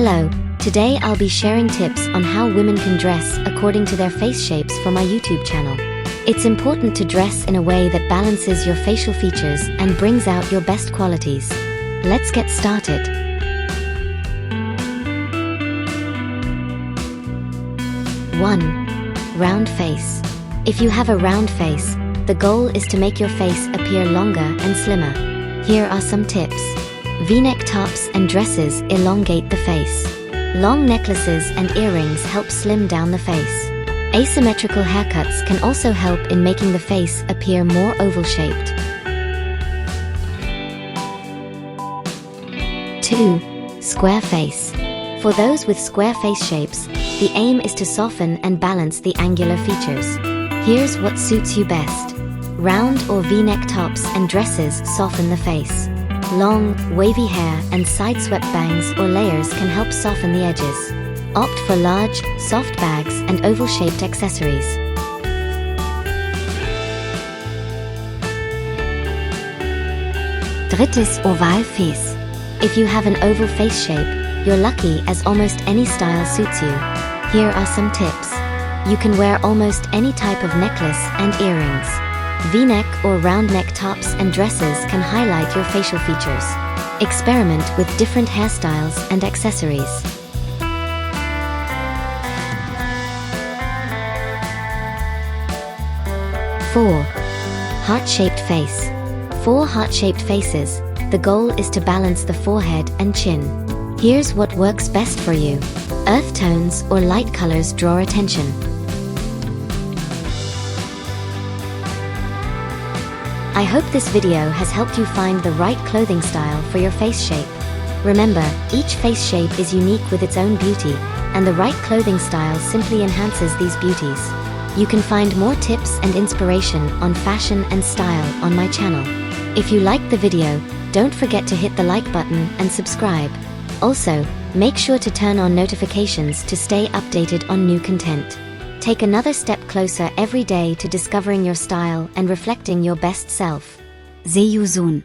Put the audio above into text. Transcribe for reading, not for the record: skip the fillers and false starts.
Hello, today I'll be sharing tips on how women can dress according to their face shapes for my YouTube channel. It's important to dress in a way that balances your facial features and brings out your best qualities. Let's get started. 1. Round face. If you have a round face, the goal is to make your face appear longer and slimmer. Here are some tips. V-neck tops and dresses elongate the face. Long necklaces and earrings help slim down the face. Asymmetrical haircuts can also help in making the face appear more oval-shaped. 2. Square face. For those with square face shapes, the aim is to soften and balance the angular features. Here's what suits you best. Round or V-neck tops and dresses soften the face. Long, wavy hair and side-swept bangs or layers can help soften the edges. Opt for large, soft bags and oval-shaped accessories. Drittes Oval Face. If you have an oval face shape, you're lucky as almost any style suits you. Here are some tips. You can wear almost any type of necklace and earrings. V-neck or round neck tops and dresses can highlight your facial features. Experiment with different hairstyles and accessories. 4. Heart-shaped face. For heart-shaped faces, the goal is to balance the forehead and chin. Here's what works best for you. Earth tones or light colors draw attention. I hope this video has helped you find the right clothing style for your face shape. Remember, each face shape is unique with its own beauty, and the right clothing style simply enhances these beauties. You can find more tips and inspiration on fashion and style on my channel. If you liked the video, don't forget to hit the like button and subscribe. Also, make sure to turn on notifications to stay updated on new content. Take another step closer every day to discovering your style and reflecting your best self. See you soon.